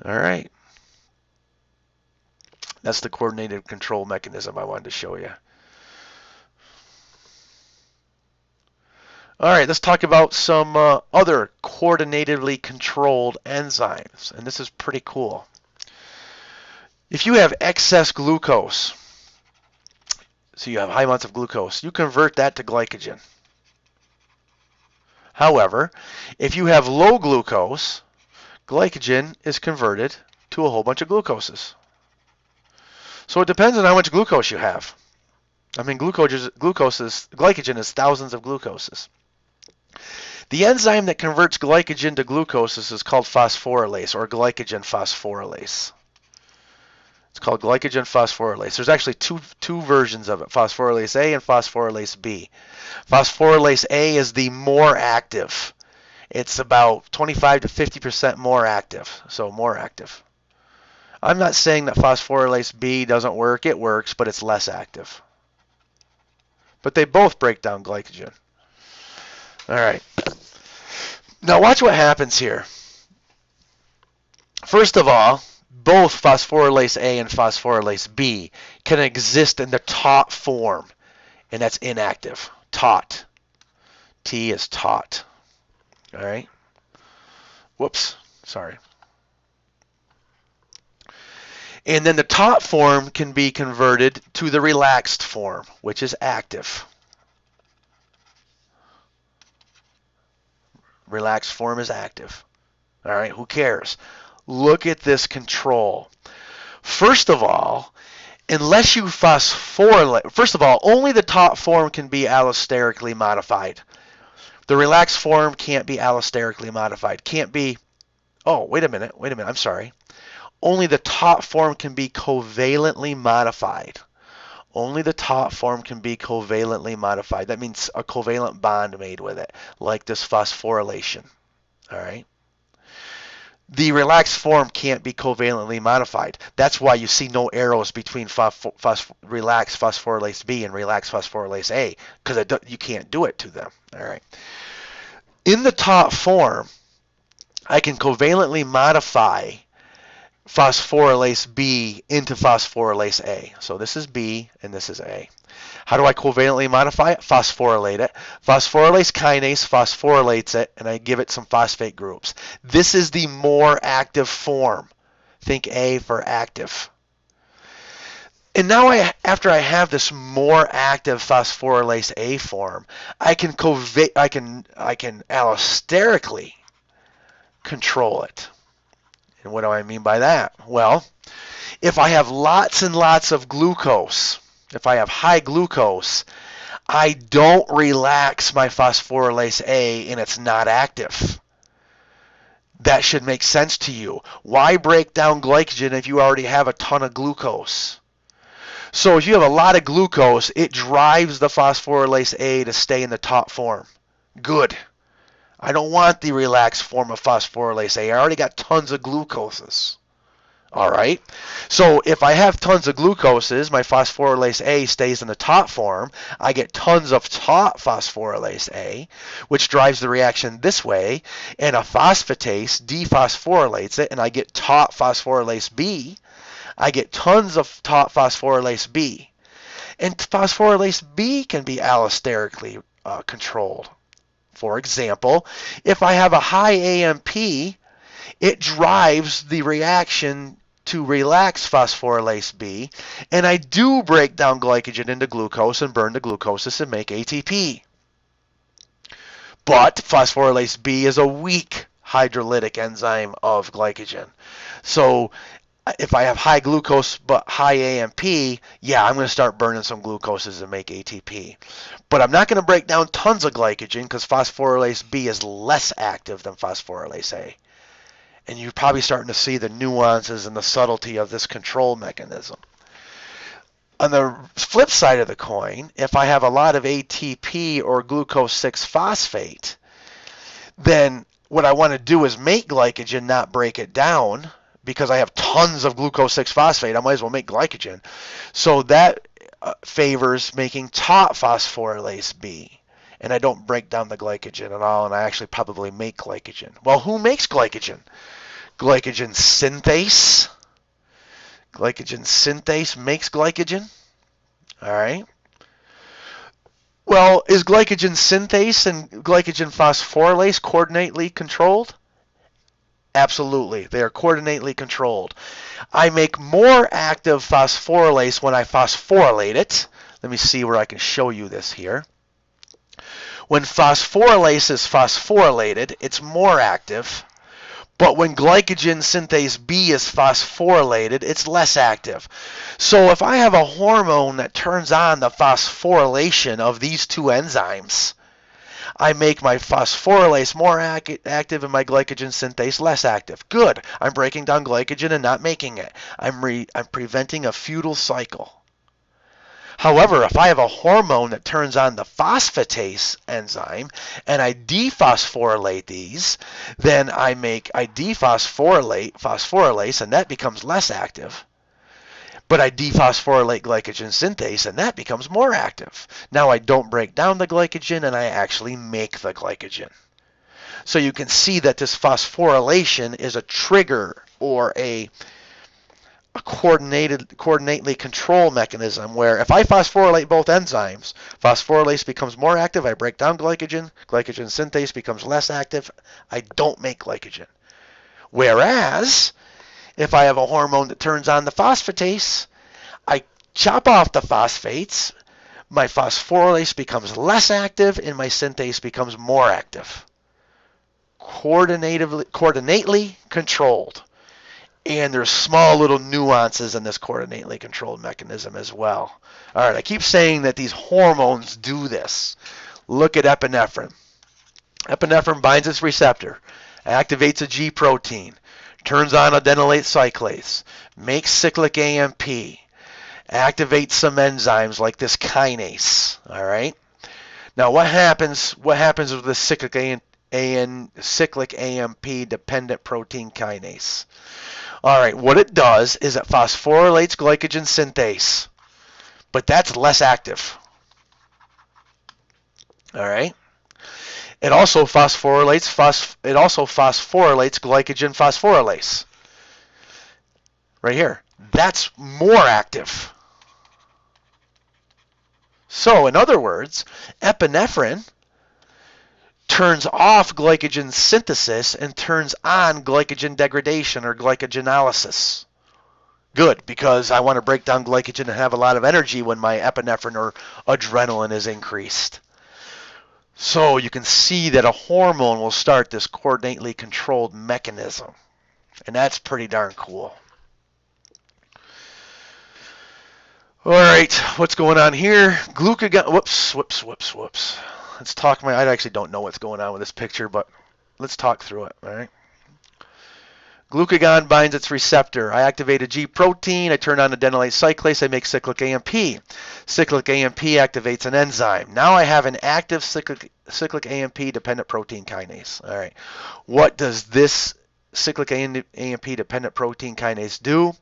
All right. That's the coordinated control mechanism I wanted to show you. All right, let's talk about some other coordinatedly controlled enzymes, and this is pretty cool. If you have excess glucose, so you have high amounts of glucose, you convert that to glycogen. However, if you have low glucose, glycogen is converted to a whole bunch of glucoses. So it depends on how much glucose you have. I mean, glycogen is thousands of glucoses. The enzyme that converts glycogen to glucoses is called phosphorylase, or glycogen phosphorylase. It's called glycogen phosphorylase. There's actually two versions of it, phosphorylase A and phosphorylase B. Phosphorylase A is the more active. It's about 25 to 50% more active, so more active. I'm not saying that phosphorylase B doesn't work. It works, but it's less active. But they both break down glycogen. All right. Now watch what happens here. First of all, both phosphorylase A and phosphorylase B can exist in the taut form, and that's inactive. Taut. T is taut. All right. Whoops. Sorry. And then the taut form can be converted to the relaxed form, which is active. Relaxed form is active. All right, who cares? Look at this control. First of all, unless you phosphorylate, first of all, only the taut form can be allosterically modified. The relaxed form can't be allosterically modified. Can't be, oh, wait a minute, I'm sorry. Only the taut form can be covalently modified. Only the taut form can be covalently modified. That means a covalent bond made with it, like this phosphorylation. All right. The relaxed form can't be covalently modified. That's why you see no arrows between relaxed phosphorylase B and relaxed phosphorylase A, because you can't do it to them. All right. In the taut form, I can covalently modify phosphorylase B into phosphorylase A. So this is B and this is A. How do I covalently modify it? Phosphorylate it. Phosphorylase kinase phosphorylates it, and I give it some phosphate groups. This is the more active form. Think A for active. And now after I have this more active phosphorylase A form, I can allosterically control it. And what do I mean by that? Well, if I have lots and lots of glucose, if I have high glucose, I don't relax my phosphorylase A and it's not active. That should make sense to you. Why break down glycogen if you already have a ton of glucose? So if you have a lot of glucose, it drives the phosphorylase A to stay in the taut form. Good. I don't want the relaxed form of phosphorylase A. I already got tons of glucoses. All right. So if I have tons of glucoses, my phosphorylase A stays in the taut form. I get tons of taut phosphorylase A, which drives the reaction this way, and a phosphatase dephosphorylates it, and I get taut phosphorylase B. I get tons of taut phosphorylase B. And phosphorylase B can be allosterically controlled. For example, if I have a high AMP, it drives the reaction to relax phosphorylase B, and I do break down glycogen into glucose and burn the glucoses and make ATP. But phosphorylase B is a weak hydrolytic enzyme of glycogen. So if I have high glucose but high AMP, yeah, I'm going to start burning some glucoses and make ATP. But I'm not going to break down tons of glycogen because phosphorylase B is less active than phosphorylase A. And you're probably starting to see the nuances and the subtlety of this control mechanism. On the flip side of the coin, if I have a lot of ATP or glucose 6-phosphate, then what I want to do is make glycogen, not break it down, because I have tons of glucose 6-phosphate. I might as well make glycogen. So that favors making taut phosphorylase B. And I don't break down the glycogen at all, and I actually probably make glycogen. Well, who makes glycogen? Glycogen synthase. Glycogen synthase makes glycogen. All right. Well, is glycogen synthase and glycogen phosphorylase coordinately controlled? Absolutely. They are coordinately controlled. I make more active phosphorylase when I phosphorylate it. Let me see where I can show you this here. When phosphorylase is phosphorylated, it's more active. But when glycogen synthase B is phosphorylated, it's less active. So if I have a hormone that turns on the phosphorylation of these two enzymes, I make my phosphorylase more active and my glycogen synthase less active. Good. I'm breaking down glycogen and not making it. I'm preventing a futile cycle. However, if I have a hormone that turns on the phosphatase enzyme and I dephosphorylate these, then I dephosphorylase and that becomes less active. But I dephosphorylate glycogen synthase and that becomes more active. Now I don't break down the glycogen and I actually make the glycogen. So you can see that this phosphorylation is a trigger or a coordinately control mechanism where if I phosphorylate both enzymes, phosphorylase becomes more active, I break down glycogen, glycogen synthase becomes less active, I don't make glycogen. Whereas, if I have a hormone that turns on the phosphatase, I chop off the phosphates, my phosphorylase becomes less active and my synthase becomes more active. Coordinately controlled. And there's small little nuances in this coordinately controlled mechanism as well. All right, I keep saying that these hormones do this. Look at epinephrine. Epinephrine binds its receptor, activates a G protein, turns on adenylate cyclase, makes cyclic AMP, activates some enzymes like this kinase. All right. Now, what happens with the cyclic AMP dependent protein kinase? All right, what it does is it phosphorylates glycogen synthase, but that's less active. All right. It also phosphorylates glycogen phosphorylase. Right here. That's more active. So, in other words, epinephrine turns off glycogen synthesis and turns on glycogen degradation or glycogenolysis. Good, because I want to break down glycogen and have a lot of energy when my epinephrine or adrenaline is increased. So you can see that a hormone will start this coordinately controlled mechanism. And that's pretty darn cool. All right, what's going on here? Glucagon, whoops. Let's talk. I actually don't know what's going on with this picture, but let's talk through it. All right. Glucagon binds its receptor. I activate a G protein. I turn on adenylate cyclase. I make cyclic AMP. Cyclic AMP activates an enzyme. Now I have an active cyclic AMP dependent protein kinase. All right. What does this cyclic AMP dependent protein kinase do?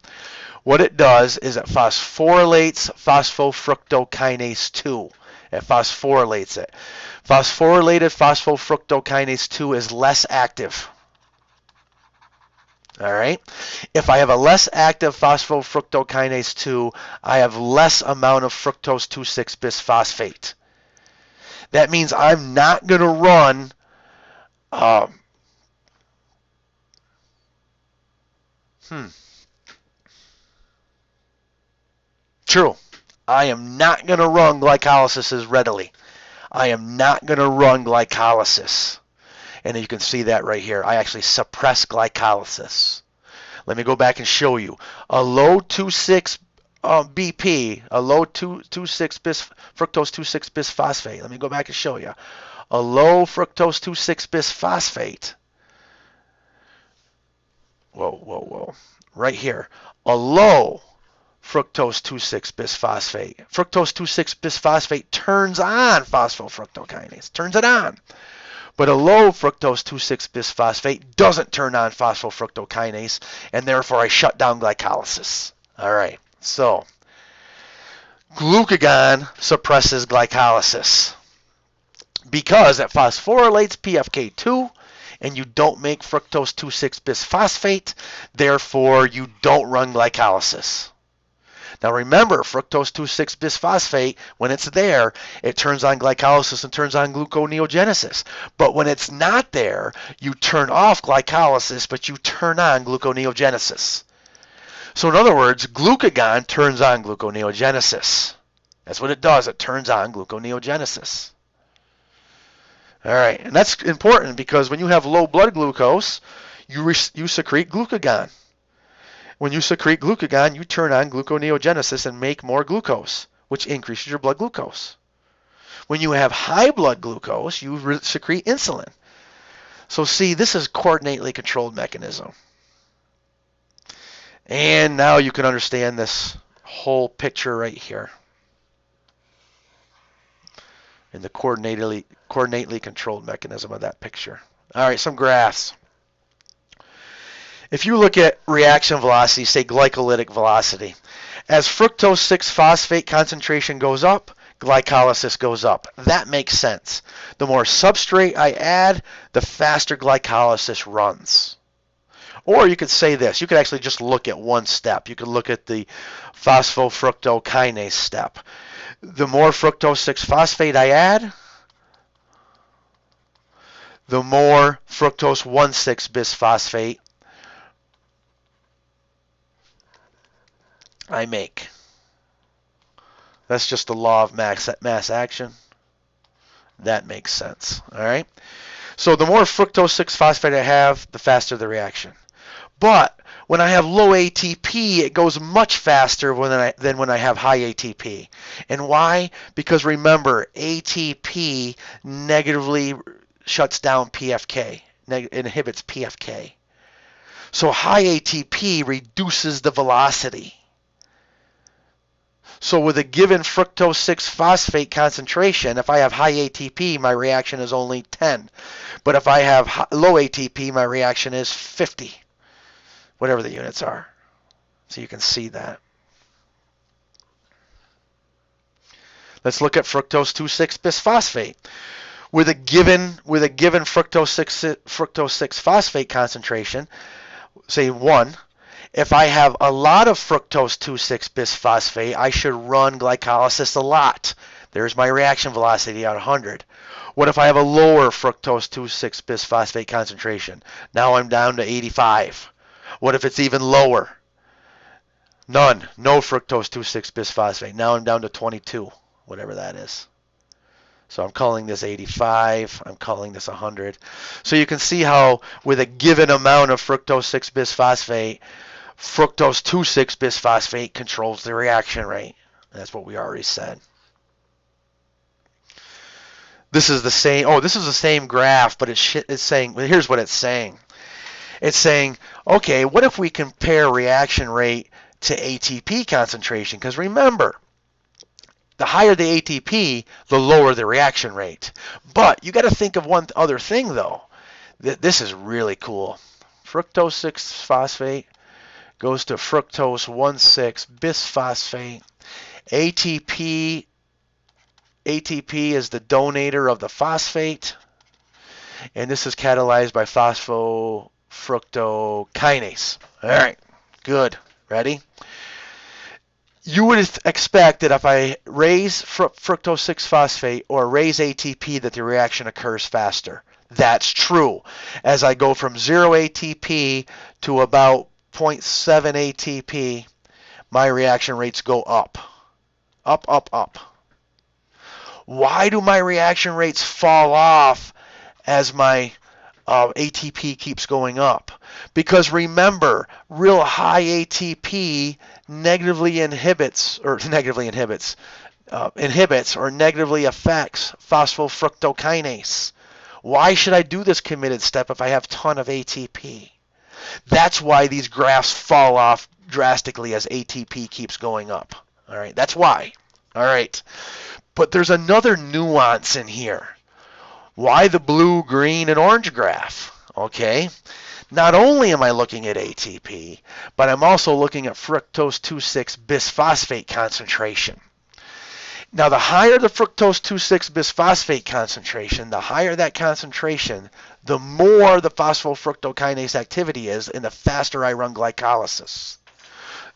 What it does is it phosphorylates phosphofructokinase 2. It phosphorylates it. Phosphorylated phosphofructokinase 2 is less active. All right. If I have a less active phosphofructokinase 2, I have less amount of fructose 2,6-bisphosphate. That means I'm not going to run True. I am not going to run glycolysis as readily. I am not going to run glycolysis. And you can see that right here. I actually suppress glycolysis. Let me go back and show you. A low 2,6 BP, a low 2,6 fructose 2,6-bisphosphate. Let me go back and show you. A low fructose 2,6-bisphosphate. Whoa. Right here. A low fructose 2,6-bisphosphate. Fructose 2,6-bisphosphate turns on phosphofructokinase. Turns it on. But a low fructose 2,6-bisphosphate doesn't turn on phosphofructokinase, and therefore I shut down glycolysis. All right, so glucagon suppresses glycolysis because it phosphorylates PFK2, and you don't make fructose 2,6-bisphosphate, therefore you don't run glycolysis. Now remember, fructose 2,6-bisphosphate, when it's there, it turns on glycolysis and turns on gluconeogenesis. But when it's not there, you turn off glycolysis, but you turn on gluconeogenesis. So in other words, glucagon turns on gluconeogenesis. That's what it does. It turns on gluconeogenesis. All right, and that's important because when you have low blood glucose, you secrete glucagon. When you secrete glucagon, you turn on gluconeogenesis and make more glucose, which increases your blood glucose. When you have high blood glucose, you secrete insulin. So see, this is coordinately controlled mechanism. And now you can understand this whole picture right here. And the coordinately controlled mechanism of that picture. All right, some graphs. If you look at reaction velocity, say glycolytic velocity, as fructose 6-phosphate concentration goes up, glycolysis goes up. That makes sense. The more substrate I add, the faster glycolysis runs. Or you could say this. You could actually just look at one step. You could look at the phosphofructokinase step. The more fructose 6-phosphate I add, the more fructose 1,6-bisphosphate I make. That's just the law of mass action. That makes sense. All right. So the more fructose 6-phosphate I have, the faster the reaction. But when I have low ATP, it goes much faster than when I have high ATP. And why? Because remember, ATP negatively shuts down PFK, inhibits PFK. So high ATP reduces the velocity. So with a given fructose 6-phosphate concentration, if I have high ATP, my reaction is only 10. But if I have low ATP, my reaction is 50, whatever the units are. So you can see that. Let's look at fructose 2,6-bisphosphate. With a given fructose 6-phosphate concentration, say 1, if I have a lot of fructose 2,6-bisphosphate, I should run glycolysis a lot. There's my reaction velocity at 100. What if I have a lower fructose 2,6-bisphosphate concentration? Now I'm down to 85. What if it's even lower? None. No fructose 2,6-bisphosphate. Now I'm down to 22, whatever that is. So I'm calling this 85. I'm calling this 100. So you can see how with a given amount of fructose 6-bisphosphate, fructose 2,6-bisphosphate controls the reaction rate. And that's what we already said. This is the same. Oh, this is the same graph, but it's saying. Well, here's what it's saying. It's saying, okay, what if we compare reaction rate to ATP concentration? Because remember, the higher the ATP, the lower the reaction rate. But you got to think of one other thing, though. This is really cool. Fructose 6-phosphate goes to fructose 1,6-bisphosphate. ATP is the donator of the phosphate, and this is catalyzed by phosphofructokinase. All right, good. Ready? You would expect that if I raise fructose 6-phosphate or raise ATP that the reaction occurs faster. That's true. As I go from 0 ATP to about 0.7 ATP, my reaction rates go up. Up, up, up. Why do my reaction rates fall off as my ATP keeps going up? Because remember, real high ATP inhibits or negatively affects phosphofructokinase. Why should I do this committed step if I have a ton of ATP? That's why these graphs fall off drastically as ATP keeps going up. All right, that's why. All right. But there's another nuance in here. Why the blue, green, and orange graph? Okay. Not only am I looking at ATP, but I'm also looking at fructose 2,6-bisphosphate concentration. Now, the higher the fructose 2,6-bisphosphate concentration, the higher that concentration, the more the phosphofructokinase activity is, and the faster I run glycolysis.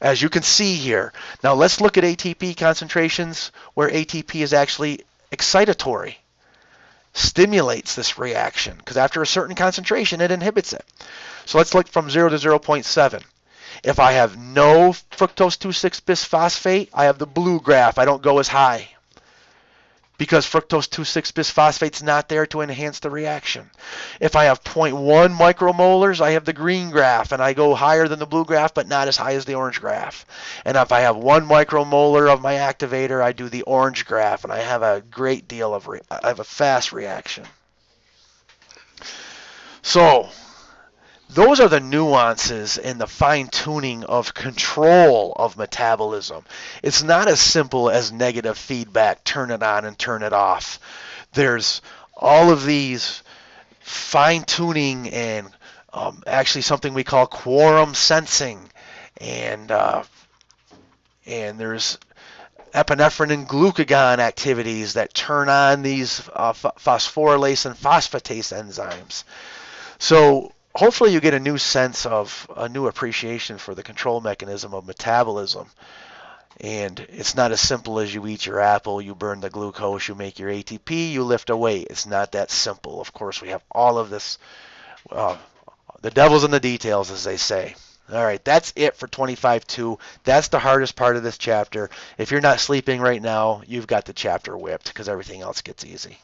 As you can see here. Now, let's look at ATP concentrations where ATP is actually excitatory, stimulates this reaction, because after a certain concentration, it inhibits it. So let's look from 0 to 0.7. If I have no fructose 2,6-bisphosphate, I have the blue graph. I don't go as high because fructose 2,6-bisphosphate is not there to enhance the reaction. If I have 0.1 micromolars, I have the green graph, and I go higher than the blue graph, but not as high as the orange graph. And if I have 1 micromolar of my activator, I do the orange graph, and I have a great deal of, I have a fast reaction. So, those are the nuances and the fine-tuning of control of metabolism. It's not as simple as negative feedback, turn it on and turn it off. There's all of these fine-tuning and actually something we call quorum sensing, and there's epinephrine and glucagon activities that turn on these phosphorylase and phosphatase enzymes. So hopefully you get a new sense of, a new appreciation for the control mechanism of metabolism. And it's not as simple as you eat your apple, you burn the glucose, you make your ATP, you lift a weight. It's not that simple. Of course, we have all of this, the devil's in the details, as they say. All right, that's it for 25.2. That's the hardest part of this chapter. If you're not sleeping right now, you've got the chapter whipped because everything else gets easy.